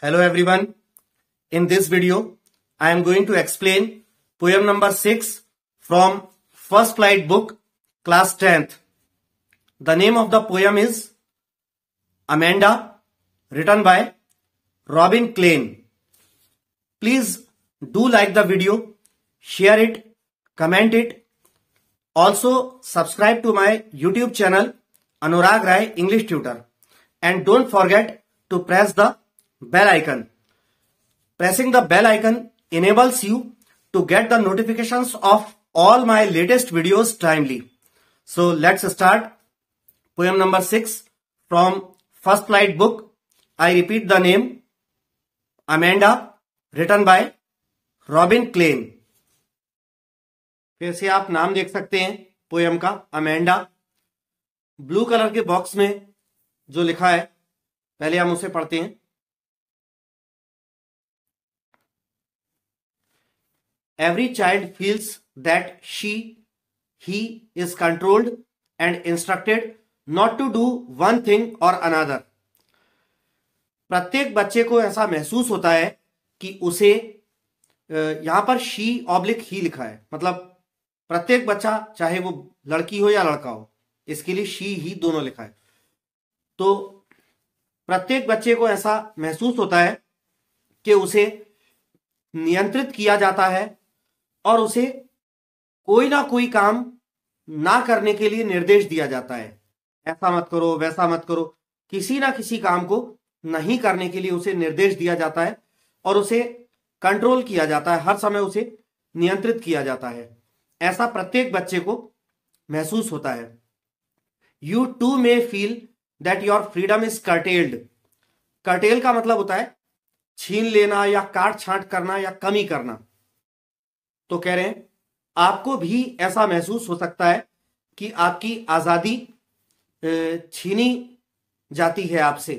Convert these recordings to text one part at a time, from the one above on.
Hello everyone. In this video, I am going to explain poem number 6 from First Flight book, class 10th. The name of the poem is Amanda, written by Robin Klein. Please do like the video, share it, comment it. Also subscribe to my YouTube channel Anurag Rai English Tutor. And don't forget to press the bell icon. Pressing the bell icon enables you to get the notifications of all my latest videos timely. So let's start poem number 6 from First Flight book. I repeat the name Amanda, written by Robin Klein. फिर से आप नाम देख सकते हैं poem का, Amanda. Blue colour के box में जो लिखा है पहले हम उसे पढ़ते हैं। Every child feels that he is controlled and instructed not to do one thing or another. प्रत्येक बच्चे को ऐसा महसूस होता है कि उसे, यहां पर she ऑब्लिक ही लिखा है, मतलब प्रत्येक बच्चा चाहे वो लड़की हो या लड़का हो, इसके लिए she ही दोनों लिखा है। तो प्रत्येक बच्चे को ऐसा महसूस होता है कि उसे नियंत्रित किया जाता है और उसे कोई ना कोई काम ना करने के लिए निर्देश दिया जाता है। ऐसा मत करो, वैसा मत करो, किसी ना किसी काम को नहीं करने के लिए उसे निर्देश दिया जाता है और उसे कंट्रोल किया जाता है, हर समय उसे नियंत्रित किया जाता है। ऐसा प्रत्येक बच्चे को महसूस होता है। You too may feel that your freedom is curtailed. Curtail का मतलब होता है छीन लेना या काट छांट करना या कमी करना। तो कह रहे हैं आपको भी ऐसा महसूस हो सकता है कि आपकी आजादी छीनी जाती है आपसे।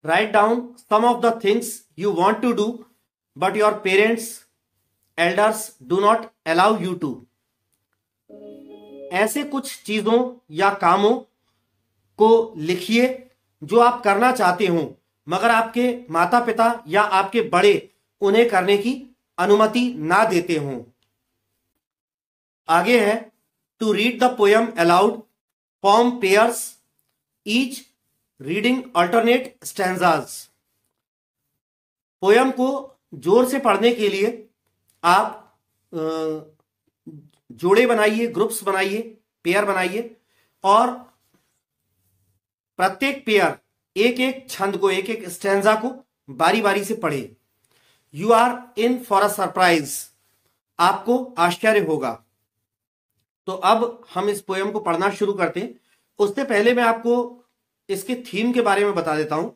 Write down some of the things you want to do but your parents elders do not allow you to. ऐसे कुछ चीजों या कामों को लिखिए जो आप करना चाहते हो मगर आपके माता पिता या आपके बड़े उन्हें करने की अनुमति ना देते हो। आगे है to read the poem aloud, form pairs, each reading alternate stanzas. Poem को जोर से पढ़ने के लिए आप जोड़े बनाइए, ग्रुप्स बनाइए, पेयर बनाइए और प्रत्येक पेयर एक एक छंद को, एक एक स्टैंजा को बारी बारी से पढ़े। You are in for a surprise. आपको आश्चर्य होगा। तो अब हम इस पोएम को पढ़ना शुरू करते हैं। उससे पहले मैं आपको इसके थीम के बारे में बता देता हूं।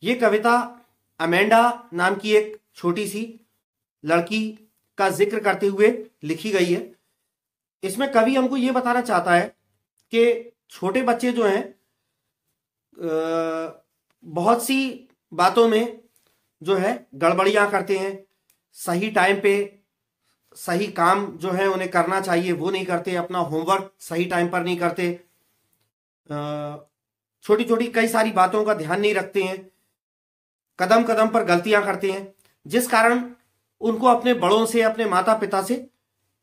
यह कविता अमेंडा नाम की एक छोटी सी लड़की का जिक्र करते हुए लिखी गई है। इसमें कवि हमको यह बताना चाहता है कि छोटे बच्चे जो हैं बहुत सी बातों में जो है गड़बड़ियां करते हैं। सही टाइम पे सही काम जो है उन्हें करना चाहिए वो नहीं करते, अपना होमवर्क सही टाइम पर नहीं करते, छोटी छोटी कई सारी बातों का ध्यान नहीं रखते हैं, कदम कदम पर गलतियां करते हैं, जिस कारण उनको अपने बड़ों से, अपने माता पिता से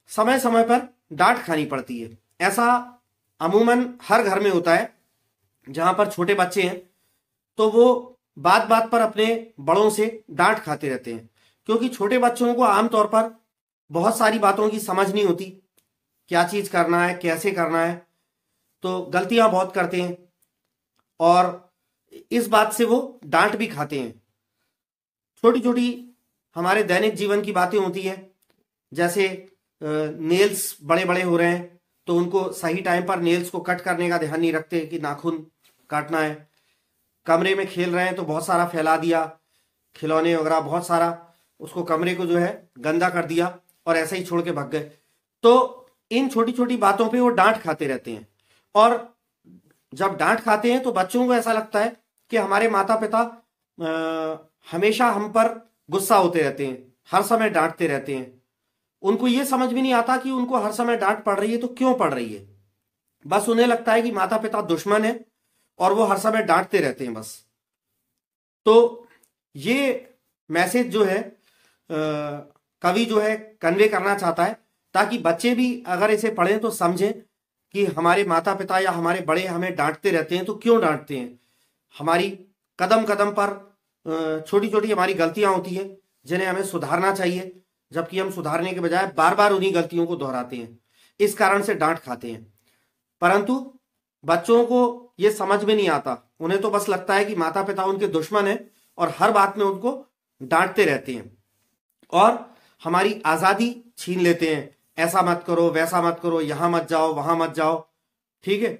समय समय पर डांट खानी पड़ती है। ऐसा अमूमन हर घर में होता है जहां पर छोटे बच्चे हैं, तो वो बात बात पर अपने बड़ों से डांट खाते रहते हैं, क्योंकि छोटे बच्चों को आमतौर पर बहुत सारी बातों की समझ नहीं होती, क्या चीज करना है, कैसे करना है, तो गलतियां बहुत करते हैं और इस बात से वो डांट भी खाते हैं। छोटी छोटी हमारे दैनिक जीवन की बातें होती हैं, जैसे नेल्स बड़े बड़े हो रहे हैं तो उनको सही टाइम पर नेल्स को कट करने का ध्यान नहीं रखते कि नाखून काटना है। कमरे में खेल रहे हैं तो बहुत सारा फैला दिया, खिलौने वगैरह बहुत सारा, उसको कमरे को जो है गंदा कर दिया और ऐसे ही छोड़ के भाग गए। तो इन छोटी छोटी बातों पे वो डांट खाते रहते हैं और जब डांट खाते हैं तो बच्चों को ऐसा लगता है कि हमारे माता पिता हमेशा हम पर गुस्सा होते रहते हैं, हर समय डांटते रहते हैं। उनको ये समझ भी नहीं आता कि उनको हर समय डांट पड़ रही है तो क्यों पड़ रही है। बस उन्हें लगता है कि माता पिता दुश्मन है और वो हर समय डांटते रहते हैं बस। तो ये मैसेज जो है कवि जो है कन्वे करना चाहता है, ताकि बच्चे भी अगर इसे पढ़ें तो समझें कि हमारे माता पिता या हमारे बड़े हमें डांटते रहते हैं तो क्यों डांटते हैं। हमारी कदम कदम पर छोटी छोटी हमारी गलतियां होती हैं जिन्हें हमें सुधारना चाहिए, जबकि हम सुधारने के बजाय बार बार उन्हीं गलतियों को दोहराते हैं, इस कारण से डांट खाते हैं। परंतु बच्चों को यह समझ में नहीं आता, उन्हें तो बस लगता है कि माता पिता उनके दुश्मन हैं और हर बात में उनको डांटते रहते हैं और हमारी आजादी छीन लेते हैं। ऐसा मत करो, वैसा मत करो, यहां मत जाओ, वहां मत जाओ। ठीक है,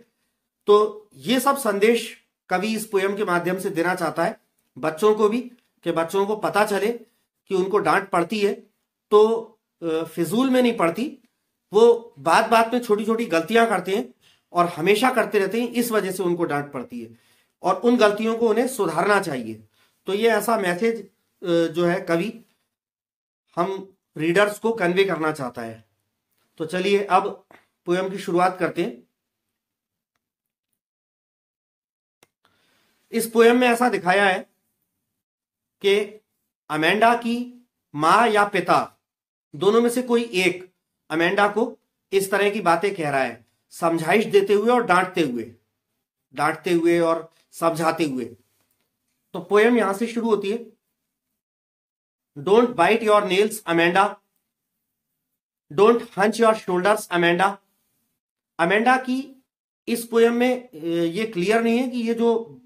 तो ये सब संदेश कवि इस पोयम के माध्यम से देना चाहता है बच्चों को भी, कि बच्चों को पता चले कि उनको डांट पड़ती है तो फिजूल में नहीं पड़ती, वो बात बात में छोटी छोटी गलतियां करते हैं और हमेशा करते रहते हैं, इस वजह से उनको डांट पड़ती है और उन गलतियों को उन्हें सुधारना चाहिए। तो ये ऐसा मैसेज जो है कवि हम रीडर्स को कन्वे करना चाहता है। तो चलिए अब पोयम की शुरुआत करते हैं। इस पोयम में ऐसा दिखाया है कि अमेंडा की मां या पिता दोनों में से कोई एक अमेंडा को इस तरह की बातें कह रहा है, समझाइश देते हुए और डांटते हुए और समझाते हुए। तो पोयम यहां से शुरू होती है, don't bite your nails Amanda, don't hunch your shoulders Amanda. Amanda की इस पोयम में ये क्लियर नहीं है कि ये जो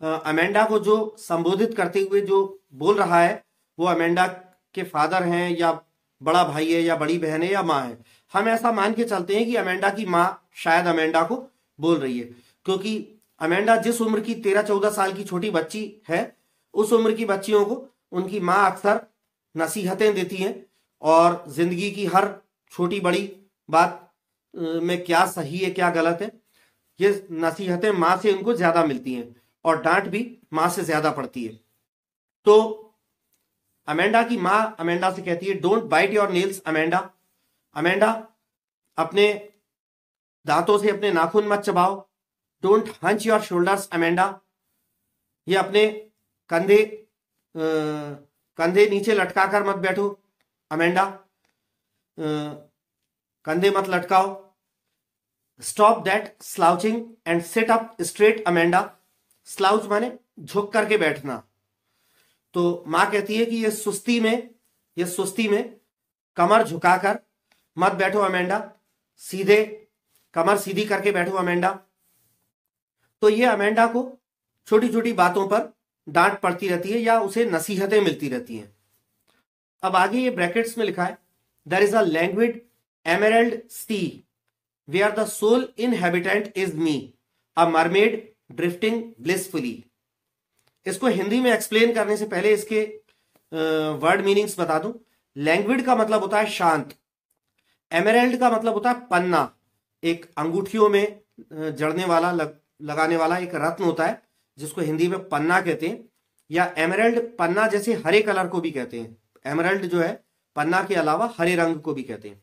अमेंडा को जो संबोधित करते हुए जो बोल रहा है वो अमेंडा के फादर हैं या बड़ा भाई है या बड़ी बहन है या माँ है। हम ऐसा मान के चलते हैं कि अमेंडा की माँ शायद अमेंडा को बोल रही है, क्योंकि अमेंडा जिस उम्र की 13-14 साल की छोटी बच्ची है, उस उम्र की बच्चियों को उनकी माँ अक्सर नसीहतें देती हैं और जिंदगी की हर छोटी बड़ी बात में क्या सही है क्या गलत है, ये नसीहतें माँ से उनको ज्यादा मिलती हैं और डांट भी माँ से ज्यादा पड़ती है। तो अमेंडा की माँ अमेंडा से कहती है, don't bite your nails Amanda. Amanda अपने दांतों से अपने नाखून मत चबाओ। Don't hunch your shoulders Amanda, ये अपने कंधे नीचे लटकाकर मत बैठो अमेंडा, कंधे मत लटकाओ। Stop that slouching and sit up straight Amanda. Slouch माने झुक करके बैठना। तो मां कहती है कि ये सुस्ती में कमर झुकाकर मत बैठो अमेंडा, सीधे कमर सीधी करके बैठो अमेंडा। तो ये अमेंडा को छोटी छोटी बातों पर डांट पड़ती रहती है या उसे नसीहतें मिलती रहती हैं। अब आगे ये ब्रैकेट्स में लिखा है, there is a language emerald sea where the sole inhabitant is me, a mermaid drifting blissfully. इसको हिंदी में एक्सप्लेन करने से पहले इसके वर्ड मीनिंग्स बता दूं। लैंग्विड का मतलब होता है शांत, एमरल्ड का मतलब होता है पन्ना, एक अंगूठियों में जड़ने वाला लगाने वाला एक रत्न होता है जिसको हिंदी में पन्ना कहते हैं, या एमरल्ड पन्ना जैसे हरे कलर को भी कहते हैं। एमरल्ड जो है पन्ना के अलावा हरे रंग को भी कहते हैं।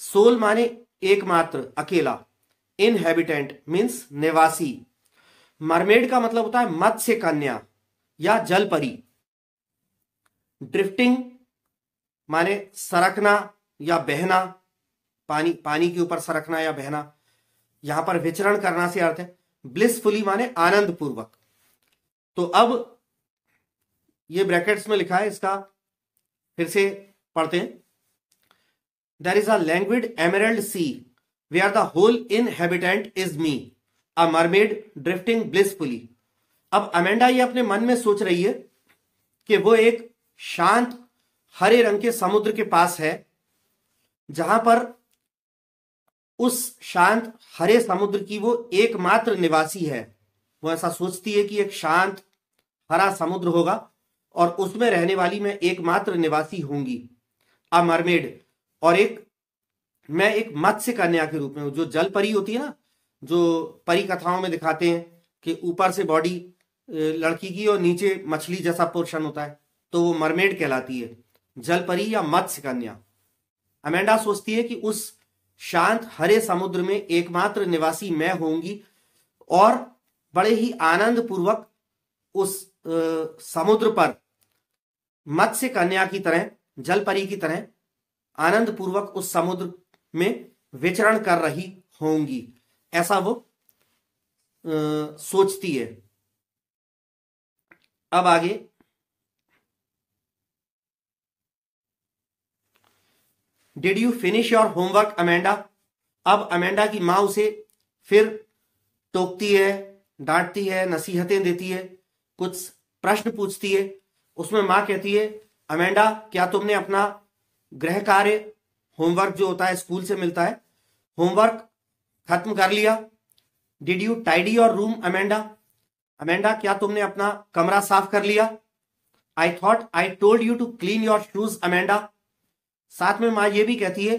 सोल माने एकमात्र, अकेला। इनहेबिटेंट मीन्स निवासी। मरमेड का मतलब होता है मत्स्य कन्या या जल परी। ड्रिफ्टिंग माने सरकना या बहना, पानी के ऊपर सरकना या बहना, यहां पर विचरण करना से अर्थ है। ब्लिसफुली माने आनंद पूर्वक। तो अब ये ब्रैकेट्स में लिखा है, इसका फिर से पढ़ते हैं। There is a languid emerald sea where the whole inhabitant is me, a mermaid drifting blissfully. अब अमेंडा ये अपने मन में सोच रही है कि वो एक शांत हरे रंग के समुद्र के पास है, जहां पर उस शांत हरे समुद्र की वो एकमात्र निवासी है। वो ऐसा सोचती है कि एक शांत हरा समुद्र होगा और उसमें रहने वाली मैं एकमात्र निवासी होंगी। अ मरमेड, और मैं एक मत्स्य कन्या के रूप में हूं। जो जल परी होती है ना, जो परी कथाओं में दिखाते हैं कि ऊपर से बॉडी लड़की की और नीचे मछली जैसा पोर्शन होता है, तो वो मरमेड कहलाती है, जल परी या मत्स्य कन्या। अमेंडा सोचती है कि उस शांत हरे समुद्र में एकमात्र निवासी मैं होंगी और बड़े ही आनंद पूर्वक उस समुद्र पर मत्स्य कन्या की तरह, जल परी की तरह आनंद पूर्वक उस समुद्र में विचरण कर रही होंगी, ऐसा वो सोचती है। अब आगे, did you finish your homework Amanda? अब अमेंडा की मां उसे फिर टोकती है, डांटती है, नसीहतें देती है, कुछ प्रश्न पूछती है। उसमें मां कहती है, अमेंडा क्या तुमने अपना गृह कार्य, होमवर्क जो होता है स्कूल से मिलता है, होमवर्क खत्म कर लिया? Did you tidy your room Amanda? Amanda क्या तुमने अपना कमरा साफ कर लिया? I thought I told you to clean your shoes Amanda. साथ में मां यह भी कहती है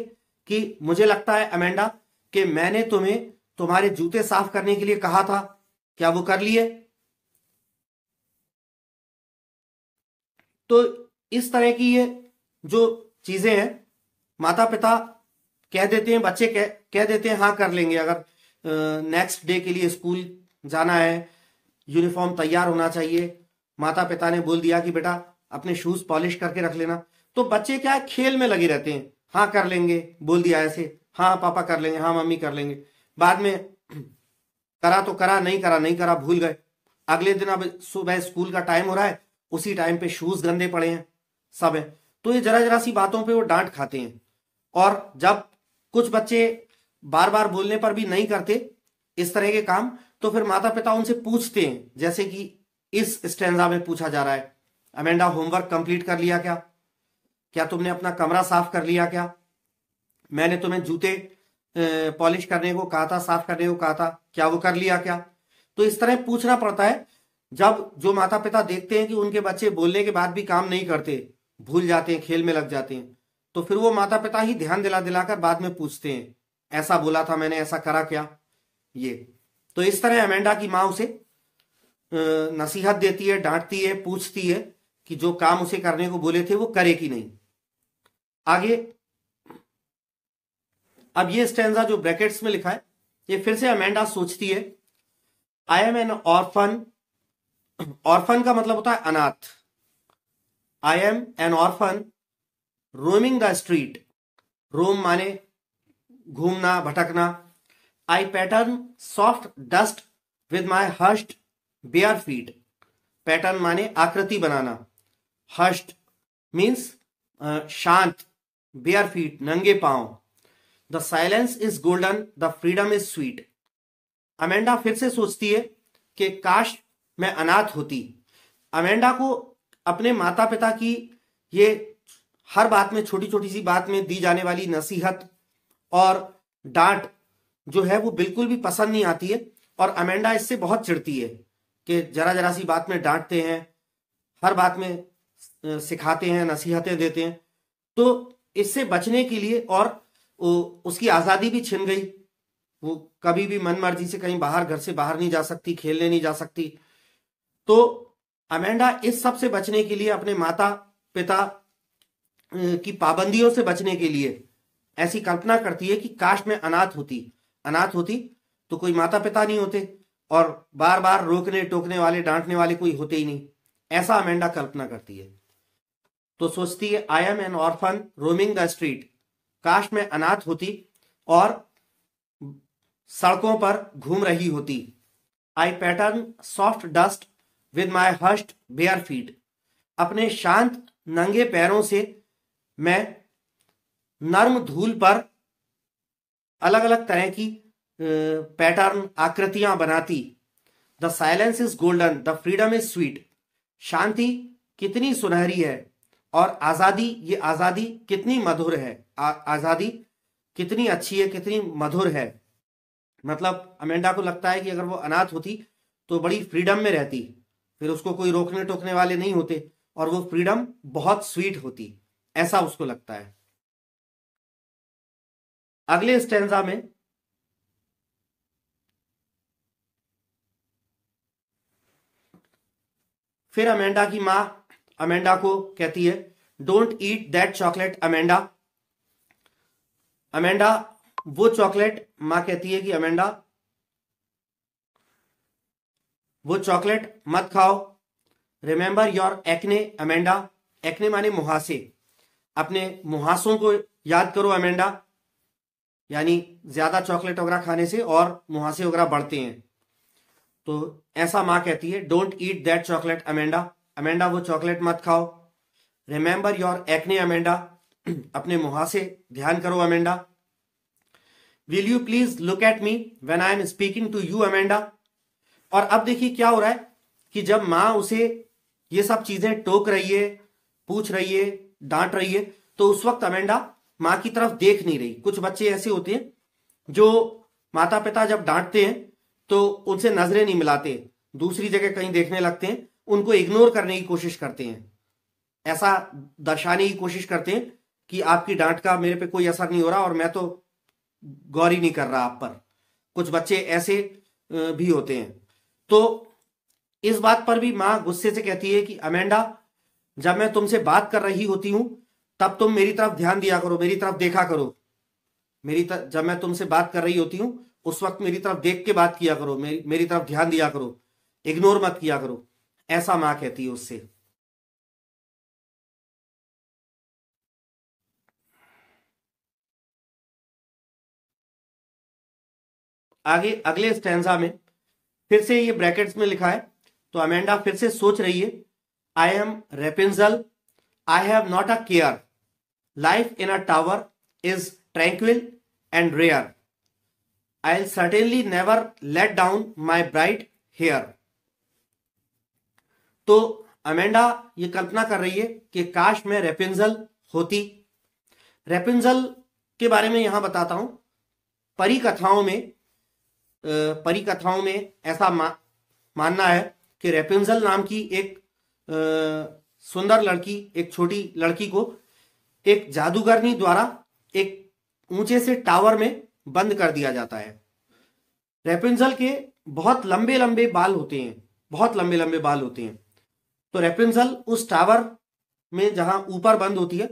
कि मुझे लगता है अमेंडा कि मैंने तुम्हें तुम्हारे जूते साफ करने के लिए कहा था, क्या वो कर लिए? तो इस तरह की ये जो चीजें हैं, माता पिता कह देते हैं, बच्चे कह देते हैं हाँ कर लेंगे। अगर नेक्स्ट डे के लिए स्कूल जाना है, यूनिफॉर्म तैयार होना चाहिए, माता पिता ने बोल दिया कि बेटा अपने शूज पॉलिश करके रख लेना, तो बच्चे क्या है, खेल में लगे रहते हैं। हाँ कर लेंगे, बोल दिया ऐसे, हाँ पापा कर लेंगे, हाँ मम्मी कर लेंगे। बाद में करा तो करा, नहीं करा नहीं करा, भूल गए। अगले दिन अब सुबह स्कूल का टाइम हो रहा है, उसी टाइम पे शूज गंदे पड़े हैं, सब है। तो ये जरा जरा सी बातों पे वो डांट खाते हैं। और जब कुछ बच्चे बार बार बोलने पर भी नहीं करते इस तरह के काम, तो फिर माता पिता उनसे पूछते हैं, जैसे कि इस स्टैंजा में पूछा जा रहा है, अमेंडा होमवर्क कंप्लीट कर लिया क्या? क्या तुमने अपना कमरा साफ कर लिया क्या? मैंने तुम्हें जूते पॉलिश करने को कहा था, साफ करने को कहा था, क्या वो कर लिया क्या? तो इस तरह पूछना पड़ता है। जब जो माता पिता देखते हैं कि उनके बच्चे बोलने के बाद भी काम नहीं करते, भूल जाते हैं, खेल में लग जाते हैं, तो फिर वो माता पिता ही ध्यान दिला दिलाकर बाद में पूछते हैं, ऐसा बोला था मैंने, ऐसा करा क्या? ये तो इस तरह अमेंडा की मां उसे नसीहत देती है, डांटती है, पूछती है कि जो काम उसे करने को बोले थे वो करे कि नहीं। आगे, अब ये स्टैंजा जो ब्रैकेट्स में लिखा है, ये फिर से अमेंडा सोचती है, I am an orphan. Orphan का मतलब होता है अनाथ। I am an orphan roaming the street. Roam माने घूमना, भटकना। I pattern soft dust with my hushed bare feet. Pattern माने आकृति बनाना, हर्स्ट मीन्स शांत, बेयर फीट नंगे पांव। The silence is golden, the freedom is sweet. Amanda फिर से सोचती है कि काश मैं अनाथ होती। अमेंडा को अपने माता पिता की ये हर बात में, छोटी छोटी सी बात में दी जाने वाली नसीहत और डांट जो है वो बिल्कुल भी पसंद नहीं आती है। और अमेंडा इससे बहुत चिढ़ती है कि जरा जरा सी बात में डांटते हैं, हर बात में सिखाते हैं, नसीहतें देते हैं। तो इससे बचने के लिए, और उसकी आजादी भी छिन गई, वो कभी भी मन मर्जी से कहीं बाहर, घर से बाहर नहीं जा सकती, खेलने नहीं जा सकती। तो अमेंडा इस सब से बचने के लिए, अपने माता पिता की पाबंदियों से बचने के लिए ऐसी कल्पना करती है कि काश मैं अनाथ होती। अनाथ होती तो कोई माता पिता नहीं होते और बार बार रोकने टोकने वाले, डांटने वाले कोई होते ही नहीं, ऐसा अमेंडा कल्पना करती है। तो सोचती है, I am an orphan roaming the street. काश मैं अनाथ होती और सड़कों पर घूम रही होती। I pattern soft dust with my hushed bare feet. अपने शांत नंगे पैरों से मैं नर्म धूल पर अलग अलग तरह की पैटर्न, आकृतियां बनाती। The silence is golden, the freedom is sweet. शांति कितनी सुनहरी है और आजादी, ये आजादी कितनी मधुर है। आजादी कितनी अच्छी है, कितनी मधुर है। मतलब अमेंडा को लगता है कि अगर वो अनाथ होती तो बड़ी फ्रीडम में रहती, फिर उसको कोई रोकने टोकने वाले नहीं होते और वो फ्रीडम बहुत स्वीट होती, ऐसा उसको लगता है। अगले स्टेंजा में फिर अमेंडा की मां अमेंडा को कहती है, don't eat that chocolate Amanda. Amanda वो चॉकलेट, मां कहती है कि अमेंडा वो चॉकलेट मत खाओ। Remember your acne Amanda. Acne माने मुहासे, अपने मुहासों को याद करो अमेंडा, यानी ज्यादा चॉकलेट वगैरह खाने से और मुहासे वगैरह बढ़ते हैं। तो ऐसा माँ कहती है, don't eat that chocolate Amanda. Amanda वो चॉकलेट मत खाओ। रिमेंबर योर एक्ने अमेंडा, अपने मुहासे ध्यान करो Amanda. Will you please look at me when I am speaking to you Amanda. और अब देखिए क्या हो रहा है कि जब माँ उसे ये सब चीजें टोक रही है, पूछ रही है, डांट रही है, तो उस वक्त अमेंडा माँ की तरफ देख नहीं रही। कुछ बच्चे ऐसे होते हैं जो माता पिता जब डांटते हैं तो उनसे नजरें नहीं मिलाते, दूसरी जगह कहीं देखने लगते हैं, उनको इग्नोर करने की कोशिश करते हैं, ऐसा दर्शाने की कोशिश करते हैं कि आपकी डांट का मेरे पे कोई असर नहीं हो रहा और मैं तो गौर ही नहीं कर रहा आप पर। कुछ बच्चे ऐसे भी होते हैं। तो इस बात पर भी मां गुस्से से कहती है कि अमेंडा, जब मैं तुमसे बात कर रही होती हूं तब तुम मेरी तरफ ध्यान दिया करो, मेरी तरफ देखा करो। जब मैं तुमसे बात कर रही होती हूं उस वक्त मेरी तरफ देख के बात किया करो, मेरी तरफ ध्यान दिया करो, इग्नोर मत किया करो। ऐसा मां कहती है उससे। आगे अगले स्टैंजा में फिर से ये ब्रैकेट्स में लिखा है, तो अमेंडा फिर से सोच रही है, I am Rapunzel, I have not a care, life in a tower is tranquil and rare, I certainly never let down my bright hair. तो अमेंडा ये कल्पना कर रही है कि काश मैं रेपेंजल होती। रेपेंजल के बारे में यहां बताता हूं। परी कथाओं में ऐसा मानना है कि रेपेंजल नाम की एक सुंदर लड़की, एक छोटी लड़की को एक जादूगरनी द्वारा एक ऊंचे से टावर में बंद कर दिया जाता है। रेपेंजल के बहुत लंबे लंबे बाल होते हैं, बहुत लंबे लंबे बाल होते हैं। तो रेपेंजल उस टावर में जहां ऊपर बंद होती है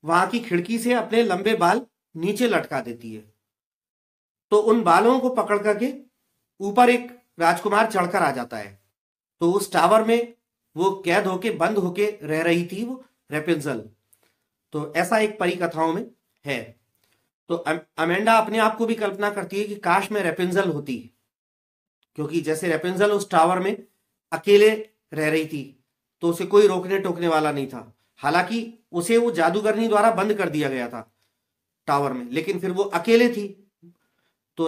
वहां की खिड़की से अपने लंबे बाल नीचे लटका देती है। तो उन बालों को पकड़ करके ऊपर एक राजकुमार चढ़कर आ जाता है। तो उस टावर में वो कैद होके, बंद होके रह रही थी वो रेपेंजल। तो ऐसा एक परी कथाओं में है। तो अमेंडा अपने आप को भी कल्पना करती है कि काश मैं रेपेंजल होती, क्योंकि जैसे रेपेंजल उस टावर में अकेले रह रही थी तो उसे कोई रोकने टोकने वाला नहीं था। हालांकि उसे वो जादूगरनी द्वारा बंद कर दिया गया था टावर में, लेकिन फिर वो अकेले थी। तो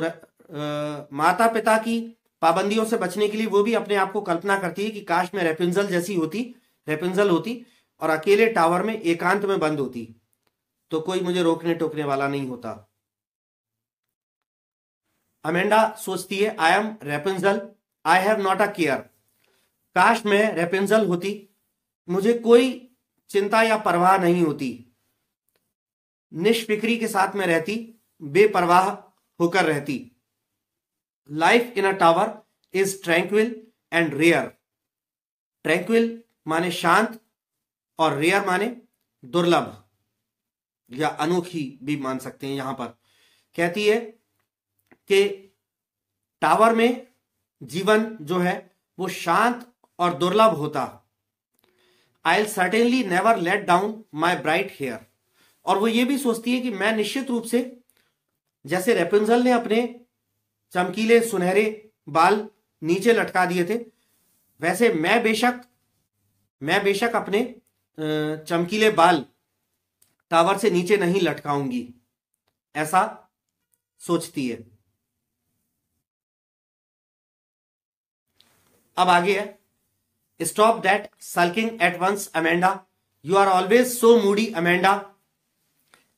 माता पिता की पाबंदियों से बचने के लिए वो भी अपने आप को कल्पना करती है कि काश मैं रेपेंजल होती और अकेले टावर में एकांत में बंद होती, तो कोई मुझे रोकने टोकने वाला नहीं होता। अमेंडा सोचती है, I am Rapunzel, I have not a care. काश मैं रेपेंजल होती, मुझे कोई चिंता या परवाह नहीं होती, निष्फिक्री के साथ में रहती, बेपरवाह होकर रहती। Life in a tower is tranquil and rare. Tranquil माने शांत और रेयर माने दुर्लभ या अनोखी भी मान सकते हैं। यहां पर कहती है कि टावर में जीवन जो है वो शांत और दुर्लभ होता। I will certainly never let down my bright hair. और वो ये भी सोचती है कि मैं निश्चित रूप से, जैसे रेपेंजल ने अपने चमकीले सुनहरे बाल नीचे लटका दिए थे, वैसे मैं बेशक अपने चमकीले बाल टावर से नीचे नहीं लटकाऊंगी, ऐसा सोचती है। अब आगे है, stop that sulking at once Amanda, you are always so moody Amanda,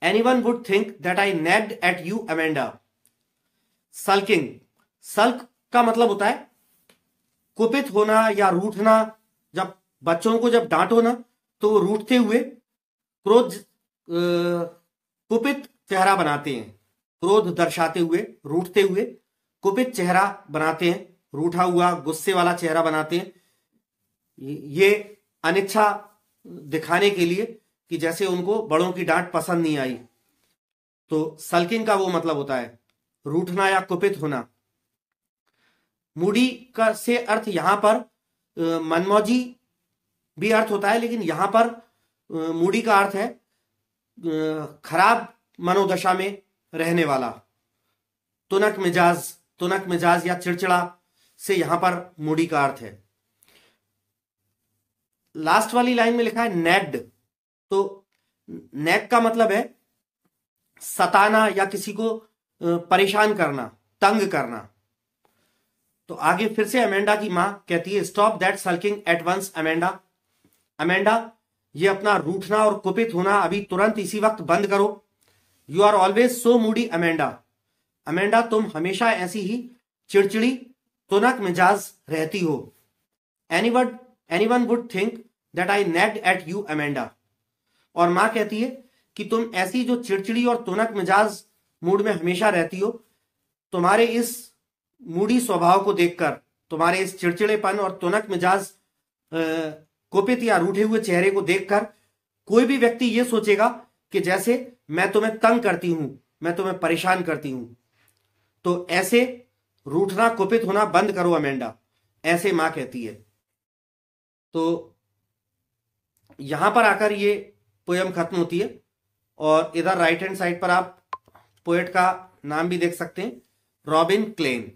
anyone would think that I nagged at you Amanda. Sulking, sulk का मतलब होता है कुपित होना या रूठना। जब बच्चों को जब डांटो ना तो वो रूठते हुए कुपित चेहरा बनाते हैं, क्रोध दर्शाते हुए, रूठते हुए कुपित चेहरा बनाते हैं, रूठा हुआ गुस्से वाला चेहरा बनाते हैं। ये अनिच्छा दिखाने के लिए कि जैसे उनको बड़ों की डांट पसंद नहीं आई। तो सल्किंग का वो मतलब होता है रूठना या कुपित होना। मूडी का से अर्थ यहां पर मनमौजी भी अर्थ होता है, लेकिन यहां पर मूडी का अर्थ है खराब मनोदशा में रहने वाला, तुनक मिजाज या चिड़चिड़ा से यहां पर मूडी का अर्थ है। लास्ट वाली लाइन में लिखा है नेग्ड, तो नेग का मतलब है सताना या किसी को परेशान करना, तंग करना। तो आगे फिर से अमेंडा की मां कहती है stop that sulking at once Amanda. Amanda, ये अपना रूठना और कुपित होना अभी तुरंत इसी वक्त बंद करो। You are always so moody Amanda. Amanda, तुम हमेशा ऐसी ही चिड़चिड़ी तुनक मिजाज रहती हो। Anyone would think that I nagged at you Amanda. और मां कहती है कि तुम ऐसी जो चिड़चिड़ी और तुनक मिजाज मूड में हमेशा रहती हो, तुम्हारे इस मूडी स्वभाव को देखकर, तुम्हारे इस चिड़चिड़ेपन और तुनक मिजाज कुपित या रूठे हुए चेहरे को देखकर कोई भी व्यक्ति यह सोचेगा कि जैसे मैं तुम्हें तंग करती हूं, मैं तुम्हें परेशान करती हूं। तो ऐसे रूठना कुपित होना बंद करो अमेंडा, ऐसे मां कहती है। तो यहां पर आकर ये पोयम खत्म होती है। और इधर राइट हैंड साइड पर आप पोएट का नाम भी देख सकते हैं, रॉबिन क्लेन।